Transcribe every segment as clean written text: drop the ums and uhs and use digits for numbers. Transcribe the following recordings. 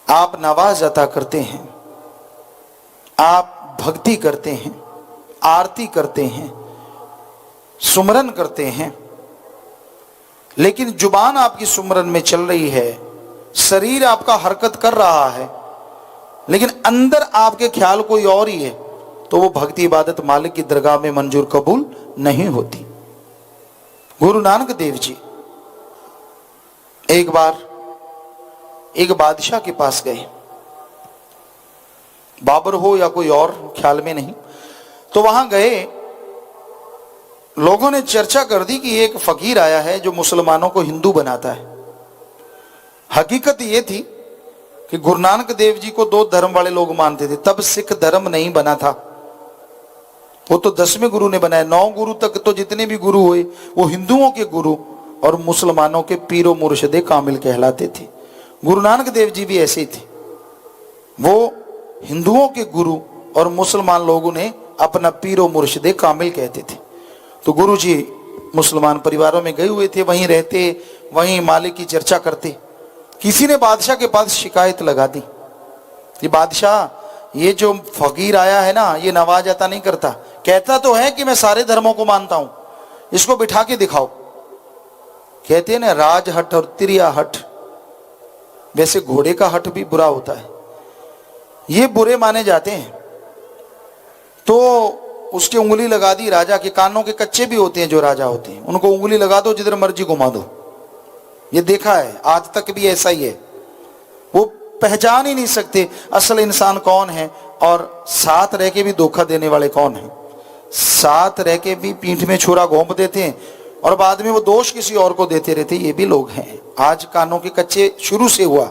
आप नवाज अता करते हैं, आप भक्ति करते हैं, आरती करते हैं, सुमरन करते हैं, लेकिन जुबान आपकी सुमरन में चल रही है, शरीर आपका हरकत कर रहा है, लेकिन अंदर आपके ख्याल कोई और ही है, तो वो भक्ति इबादत मालिक की दरगाह में मंजूर कबूल नहीं होती। गुरु नानक देव जी एक बार एक बादशाह के पास गए, बाबर हो या कोई और ख्याल में नहीं, तो वहां गए। लोगों ने चर्चा कर दी कि एक फकीर आया है जो मुसलमानों को हिंदू बनाता है। हकीकत ये थी कि गुरु नानक देव जी को दो धर्म वाले लोग मानते थे, तब सिख धर्म नहीं बना था, वो तो 10वें गुरु ने बनाया। 9 गुरु तक तो जितने भी गुरु हुए वो हिंदुओं के गुरु और मुसलमानों के पीरो मुर्शिदे कामिल कहलाते थे। गुरु नानक देव जी भी ऐसे ही थे, वो हिंदुओं के गुरु और मुसलमान लोगों ने अपना पीरो मुर्शिदे कामिल कहते थे। तो गुरु जी मुसलमान परिवारों में गए हुए थे, वहीं रहते, वहीं मालिक की चर्चा करते। किसी ने बादशाह के पास शिकायत लगा दी कि बादशाह ये जो फकीर आया है ना, ये नवाज अता नहीं करता, कहता तो है कि मैं सारे धर्मों को मानता हूं, इसको बिठा के दिखाओ। कहते हैं ना राज हट और त्रिया हट, वैसे घोड़े का हट भी बुरा होता है, ये बुरे माने जाते हैं। तो उसकी उंगली लगा दी, राजा के कानों के कच्चे भी होते हैं जो राजा होते हैं, उनको उंगली लगा दो, जिधर मर्जी घुमा दो। ये देखा है, आज तक भी ऐसा ही है। वो पहचान ही नहीं सकते असल इंसान कौन है और साथ रह के भी धोखा देने वाले कौन है। साथ रह के भी पीठ में छुरा घोंप देते हैं और बाद में वो दोष किसी और को देते रहते, ये भी लोग हैं। आज कानों के कच्चे शुरू से हुआ।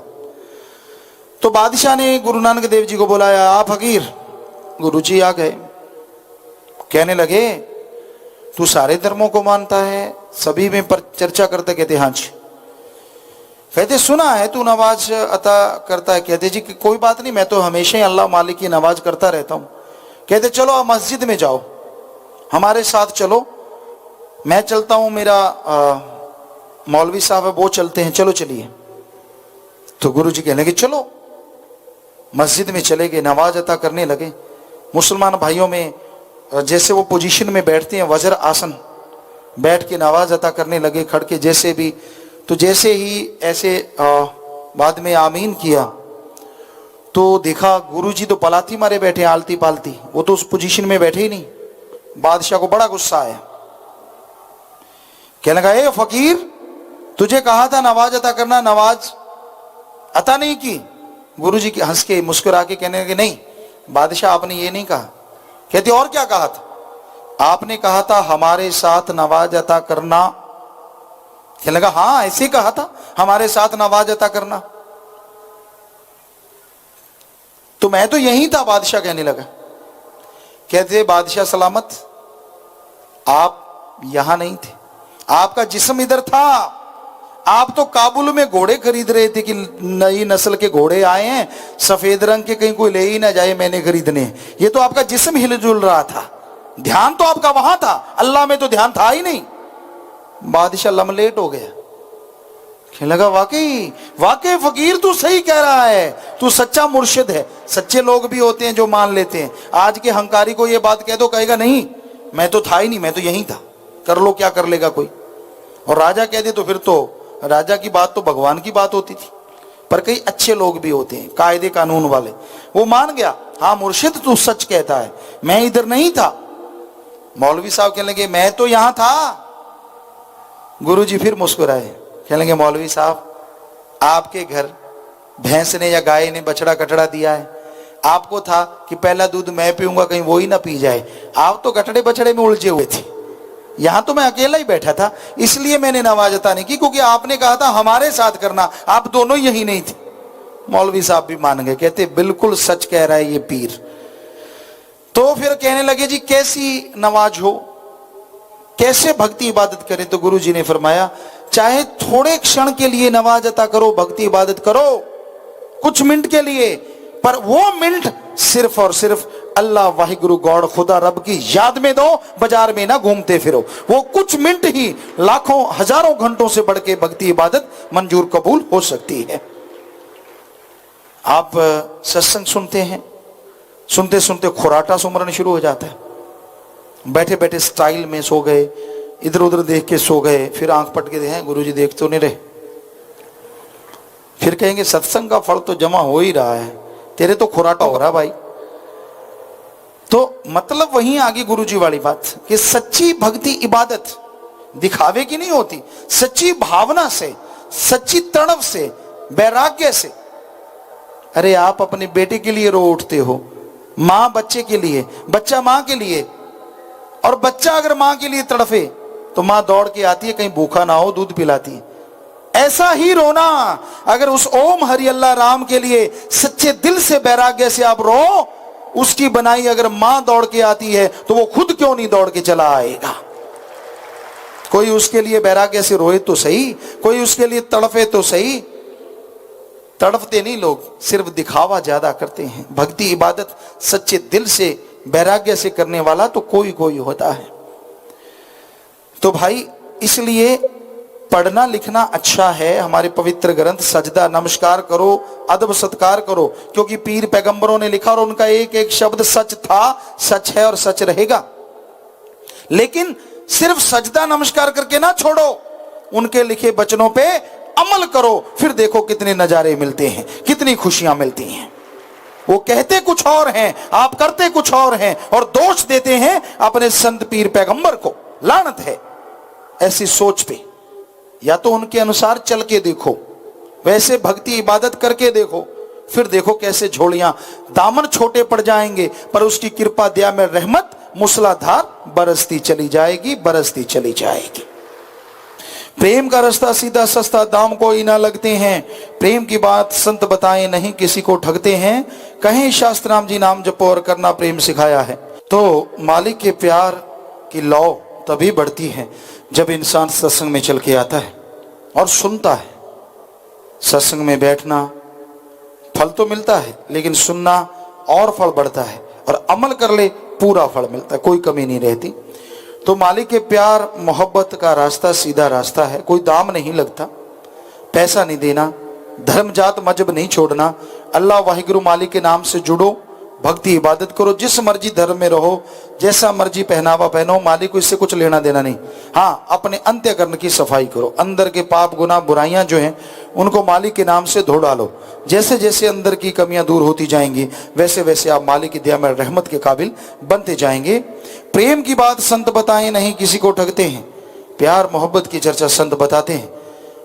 तो बादशाह ने गुरु नानक देव जी को बुलाया, आप फकीर। गुरु जी आ गए, कहने लगे तू सारे धर्मों को मानता है, सभी में पर चर्चा करते। कहते हाँ जी। कहते सुना है तू नमाज अता करता है। कहते जी कि कोई बात नहीं, मैं तो हमेशा ही अल्लाह मालिक की नमाज करता रहता हूँ। कहते चलो आप मस्जिद में जाओ, हमारे साथ चलो, मैं चलता हूँ, मेरा मौलवी साहब है वो चलते हैं, चलो चलिए। तो गुरु जी कहने लगे चलो। मस्जिद में चले गए, नमाज अता करने लगे। मुसलमान भाइयों में जैसे वो पोजीशन में बैठते हैं, वज्र आसन, बैठ के नमाज अता करने लगे, खड़ के जैसे भी। तो जैसे ही ऐसे बाद में आमीन किया तो देखा गुरुजी तो पलाती मारे बैठे, आलती पालती, वो तो उस पोजीशन में बैठे ही नहीं। बादशाह को बड़ा गुस्सा आया, कहने लगा ए फकीर, तुझे कहा था नमाज अता करना, नमाज अता नहीं की। गुरुजी की हंस के मुस्कुरा के कहने लगे नहीं बादशाह, आपने ये नहीं कहा। कहते और क्या कहा था? आपने कहा था हमारे साथ नमाज अता करना। कहने लगा हाँ ऐसे कहा था, हमारे साथ नमाज अता करना। तो मैं तो यही था, बादशाह कहने लगा। कहते बादशाह सलामत, आप यहां नहीं थे, आपका जिस्म इधर था। आप तो काबुल में घोड़े खरीद रहे थे कि नई नस्ल के घोड़े आए हैं, सफेद रंग के, कहीं कोई ले ही ना जाए, मैंने खरीदने। ये तो आपका जिस्म हिलजुल रहा था, ध्यान तो आपका वहां था, अल्लाह में तो ध्यान था ही नहीं। बादशाह लमलेट हो गया, कहने लगा वाकई वाकई फकीर तू सही कह रहा है, तू सच्चा मुर्शिद है। सच्चे लोग भी होते हैं जो मान लेते हैं। आज के हंकारी को ये बात कह दो, कहेगा नहीं मैं तो था ही नहीं, मैं तो यहीं था, कर लो क्या कर लेगा कोई। और राजा कह दे तो फिर तो राजा की बात तो भगवान की बात होती थी। पर कई अच्छे लोग भी होते हैं, कायदे कानून वाले, वो मान गया हाँ मुर्शिद तू सच कहता है, मैं इधर नहीं था। मौलवी साहब कहने लगे मैं तो यहां था। गुरुजी फिर मुस्कुराए, कहने लगे मौलवी साहब आपके घर भैंस ने या गाय ने बछड़ा कटड़ा दिया है, आपको था कि पहला दूध मैं पीऊंगा कहीं वो ही ना पी जाए। आप तो कटड़े बछड़े में उलझे हुए थे, यहां तो मैं अकेला ही बैठा था, इसलिए मैंने नमाज अता नहीं की, क्योंकि आपने कहा था हमारे साथ करना, आप दोनों यही नहीं थे। मौलवी साहब भी मान गए, कहते बिल्कुल सच कह रहा है ये पीर। तो फिर कहने लगे जी कैसी नमाज हो, कैसे भक्ति इबादत करें? तो गुरु जी ने फरमाया चाहे थोड़े क्षण के लिए नमाज अता करो, भक्ति इबादत करो कुछ मिनट के लिए, पर वो मिनट सिर्फ और सिर्फ अल्लाह वाहिगुरु गॉड खुदा रब की याद में दो, बाजार में ना घूमते फिरो। वो कुछ मिनट ही लाखों हजारों घंटों से बढ़ के भक्ति इबादत मंजूर कबूल हो सकती है। आप सत्संग सुनते हैं, सुनते सुनते खुराटा सुमरन शुरू हो जाता है, बैठे बैठे स्टाइल में सो गए, इधर उधर देख के सो गए, फिर आंख पट के देखें गुरुजी देख तो नहीं रहे, फिर कहेंगे सत्संग का फल तो जमा हो ही रहा है, तेरे तो खुराटा हो रहा भाई। तो मतलब वहीं आगे गुरुजी वाली बात कि सच्ची भक्ति इबादत दिखावे की नहीं होती, सच्ची भावना से, सच्ची तड़प से, वैराग्य से। अरे आप अपने बेटे के लिए रो उठते हो, मां बच्चे के लिए, बच्चा मां के लिए, और बच्चा अगर मां के लिए तड़फे तो मां दौड़ के आती है, कहीं भूखा ना हो दूध पिलाती है। ऐसा ही रोना अगर उस ओम हरि अल्लाह राम के लिए सच्चे दिल से वैराग्य से आप रो, उसकी बनाई अगर मां दौड़ के आती है तो वो खुद क्यों नहीं दौड़ के चला आएगा। कोई उसके लिए वैराग्य से रोए तो सही, कोई उसके लिए तड़फे तो सही। तड़फते नहीं लोग, सिर्फ दिखावा ज्यादा करते हैं। भक्ति इबादत सच्चे दिल से वैराग्य से करने वाला तो कोई कोई होता है। तो भाई इसलिए पढ़ना लिखना अच्छा है, हमारे पवित्र ग्रंथ सजदा नमस्कार करो, अदब सत्कार करो, क्योंकि पीर पैगंबरों ने लिखा और उनका एक एक शब्द सच था, सच है और सच रहेगा। लेकिन सिर्फ सजदा नमस्कार करके ना छोड़ो, उनके लिखे वचनों पे अमल करो, फिर देखो कितने नजारे मिलते हैं, कितनी खुशियां मिलती हैं। वो कहते कुछ और हैं, आप करते कुछ और हैं, और दोष देते हैं अपने संत पीर पैगंबर को। लानत है ऐसी सोच पे। या तो उनके अनुसार चल के देखो, वैसे भक्ति इबादत करके देखो, फिर देखो कैसे झोलियां, दामन छोटे पड़ जाएंगे, पर उसकी कृपा दया में रहमत मूसलाधार बरसती चली जाएगी, बरसती चली जाएगी। प्रेम का रास्ता सीधा सस्ता, दाम कोई ना लगते हैं। प्रेम की बात संत बताएं नहीं किसी को ठगते हैं, कहें शास्त्र राम जी नाम जपो और करना प्रेम सिखाया है। तो मालिक के प्यार की लौ तभी बढ़ती है जब इंसान सत्संग में चल के आता है और सुनता है। सत्संग में बैठना फल तो मिलता है, लेकिन सुनना और फल बढ़ता है, और अमल कर ले पूरा फल मिलता है, कोई कमी नहीं रहती। तो मालिक के प्यार मोहब्बत का रास्ता सीधा रास्ता है, कोई दाम नहीं लगता, पैसा नहीं देना, धर्म जात मजहब नहीं छोड़ना, अल्लाह वाहिगुरु मालिक के नाम से जुड़ो, भक्ति इबादत करो, जिस मर्जी धर्म में रहो, जैसा मर्जी पहनावा पहनो, मालिक को इससे कुछ लेना देना नहीं। हाँ, अपने अंत्यकरण की सफाई करो, अंदर के पाप गुनाह बुराइयां जो हैं उनको मालिक के नाम से धो डालो। जैसे जैसे अंदर की कमियां दूर होती जाएंगी, वैसे वैसे आप मालिक की दया में रहमत के काबिल बनते जाएंगे। प्रेम की बात संत बताएं नहीं किसी को ठगते हैं, प्यार मोहब्बत की चर्चा संत बताते हैं।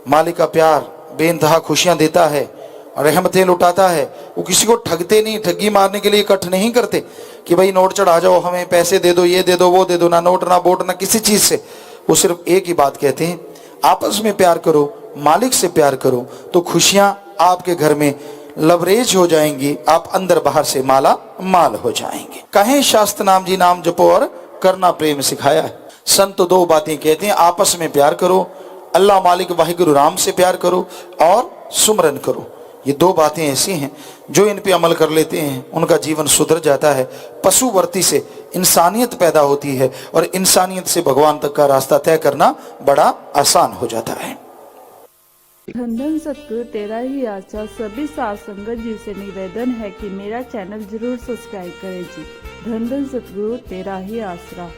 मालिक का प्यार बेइंतहा खुशियां देता है, रहमतें लुटाता है। वो किसी को ठगते नहीं, ठगी मारने के लिए इकट्ठ नहीं करते कि भाई नोट चढ़ा जाओ, हमें पैसे दे दो, ये दे दो, वो दे दो, ना नोट ना वोट ना किसी चीज से। वो सिर्फ एक ही बात कहते हैं, आपस में प्यार करो, मालिक से प्यार करो, तो खुशियां आपके घर में लवरेज हो जाएंगी, आप अंदर बाहर से माला माल हो जाएंगे। कहें शास्त्र नाम जी नाम जपो और करना प्रेम सिखाया है। संत दो बातें कहते हैं, आपस में प्यार करो, अल्लाह मालिक वाहिगुरु राम से प्यार करो, और सुमरन करो। ये दो बातें ऐसी हैं जो इन पे अमल कर लेते हैं उनका जीवन सुधर जाता है। पशुवर्ती से इंसानियत पैदा होती है, और इंसानियत से भगवान तक का रास्ता तय करना बड़ा आसान हो जाता है। धन धन सतगुरु तेरा ही आशा। सभी साथ संगत जी से निवेदन है कि मेरा चैनल जरूर सब्सक्राइब करें जी। धन धन सतगुरु तेरा ही आसरा।